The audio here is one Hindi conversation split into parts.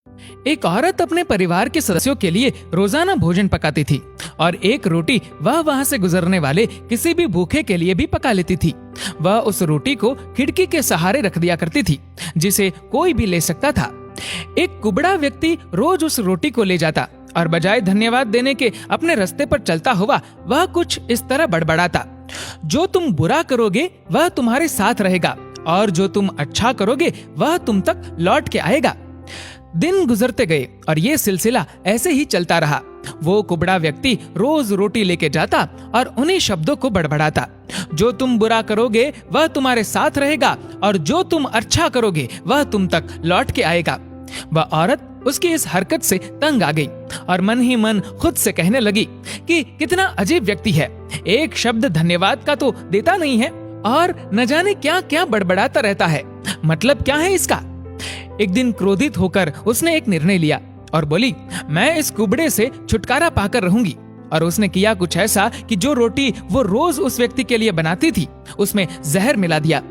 एक औरत अपने परिवार के सदस्यों के लिए रोजाना भोजन पकाती थी और एक रोटी वह वहां से गुजरने वाले किसी भी भूखे के लिए भी पका लेती थी। वह उस रोटी को खिड़की के सहारे रख दिया करती थी, जिसे कोई भी ले सकता था। एक कुबड़ा व्यक्ति रोज उस रोटी को ले जाता और बजाय धन्यवाद देने के अपने रास्ते पर चलता हुआ वह कुछ इस तरह बड़बड़ाता, जो तुम बुरा करोगे वह तुम्हारे साथ रहेगा और जो तुम अच्छा करोगे वह तुम तक लौट के आएगा। दिन गुजरते गए और ये सिलसिला ऐसे ही चलता रहा। वो कुबड़ा व्यक्ति रोज रोटी लेके जाता और उन्हीं शब्दों को बड़बड़ाता, जो तुम बुरा करोगे वह तुम्हारे साथ रहेगा और जो तुम अच्छा करोगे वह तुम तक लौट के आएगा। वह औरत उसकी इस हरकत से तंग आ गई और मन ही मन खुद से कहने लगी कि कितना अजीब व्यक्ति है, एक शब्द धन्यवाद का तो देता नहीं है और न जाने क्या क्या बड़बड़ाता रहता है, मतलब क्या है इसका। एक दिन क्रोधित होकर उसने एक निर्णय लिया और बोली, मैं इस कुबड़े से छुटकारा पाकर रहूंगी। और उसने किया कुछ ऐसा कि जो रोटी वो रोज उस व्यक्ति के लिए बनाती थी उसमें जहर मिला दिया।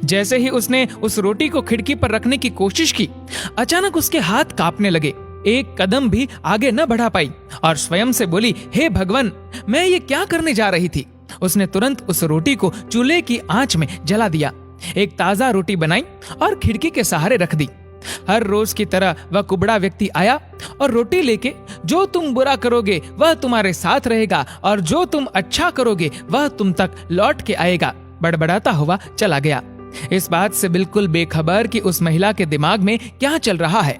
जैसे ही उसने उस रोटी को खिड़की पर रखने की कोशिश की, अचानक उसके हाथ कांपने लगे, एक कदम भी आगे न बढ़ा पाई और स्वयं से बोली, हे भगवान, मैं ये क्या करने जा रही थी। उसने तुरंत उस रोटी को चूल्हे की आंच में जला दिया, एक ताजा रोटी बनाई और खिड़की के सहारे रख दी। हर रोज की तरह वह कुबड़ा व्यक्ति आया और रोटी लेके, जो तुम बुरा करोगे वह तुम्हारे साथ रहेगा और जो तुम अच्छा करोगे वह तुम तक लौट के आएगा, बड़बड़ाता हुआ चला गया। इस बात से बिल्कुल बेखबर कि उस महिला के दिमाग में क्या चल रहा है।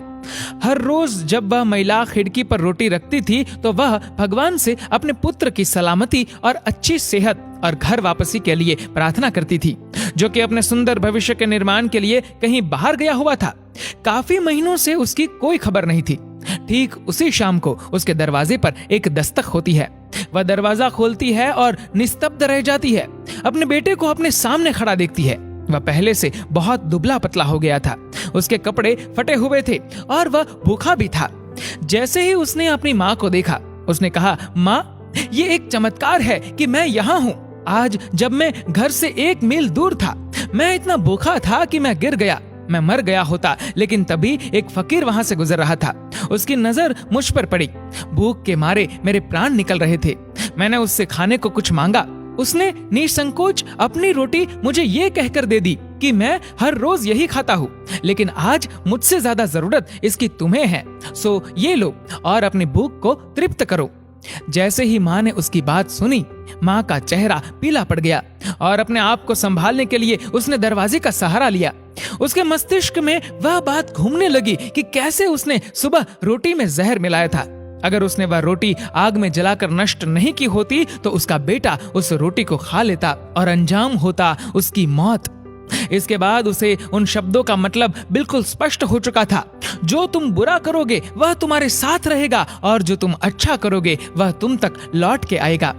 हर रोज जब वह महिला खिड़की पर रोटी रखती थी तो वह भगवान से अपने पुत्र की सलामती और अच्छी सेहत और घर वापसी के लिए प्रार्थना करती थी, जो कि अपने सुंदर भविष्य के निर्माण के लिए कहीं बाहर गया हुआ था। काफी महीनों से उसकी कोई खबर नहीं थी। ठीक उसी शाम को उसके दरवाजे पर एक दस्तक होती है। वह दरवाजा खोलती है और निस्तब्ध रह जाती है। अपने बेटे को अपने सामने खड़ा देखती है। वह पहले से बहुत दुबला पतला हो गया था, उसके कपड़े फटे हुए थे और वह भूखा भी था। जैसे ही उसने अपनी माँ को देखा, उसने कहा, माँ, ये एक चमत्कार है कि मैं यहाँ हूँ। आज जब मैं घर से 1 मील दूर था, मैं इतना भूखा था कि मैं गिर गया, मैं मर गया होता, लेकिन तभी एक फकीर वहां से गुजर रहा था। उसकी नजर मुझ पर पड़ी। भूख के मारे मेरे प्राण निकल रहे थे। मैंने उससे खाने को कुछ मांगा। उसने निसंकोच अपनी रोटी मुझे ये कहकर दे दी कि मैं हर रोज यही खाता हूँ, लेकिन आज मुझसे ज्यादा जरूरत इसकी तुम्हें है, सो ये लो और अपनी भूख को तृप्त करो। जैसे ही माँ ने उसकी बात सुनी, माँ का चेहरा पीला पड़ गया और अपने आप को संभालने के लिए उसने दरवाजे का सहारा लिया। उसके मस्तिष्क में वह बात घूमने लगी कि कैसे उसने सुबह रोटी में जहर मिलाया था। अगर उसने वह रोटी आग में जलाकर नष्ट नहीं की होती तो उसका बेटा उस रोटी को खा लेता और अंजाम होता उसकी मौत। इसके बाद उसे उन शब्दों का मतलब बिल्कुल स्पष्ट हो चुका था, जो तुम बुरा करोगे वह तुम्हारे साथ रहेगा और जो तुम अच्छा करोगे वह तुम तक लौट के आएगा।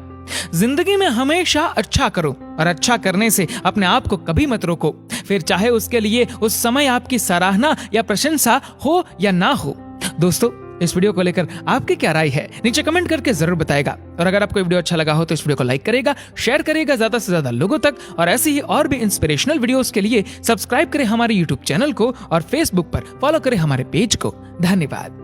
जिंदगी में हमेशा अच्छा करो और अच्छा करने से अपने आप को कभी मत रोको, फिर चाहे उसके लिए उस समय आपकी सराहना या प्रशंसा हो या ना हो। दोस्तों, इस वीडियो को लेकर आपकी क्या राय है, नीचे कमेंट करके जरूर बताएगा। और अगर आपको वीडियो अच्छा लगा हो तो इस वीडियो को लाइक करेगा, शेयर करेगा ज्यादा से ज्यादा लोगों तक, और ऐसे ही और भी इंस्पिरेशनल वीडियोस के लिए सब्सक्राइब करें हमारे यूट्यूब चैनल को और फेसबुक पर फॉलो करें हमारे पेज को। धन्यवाद।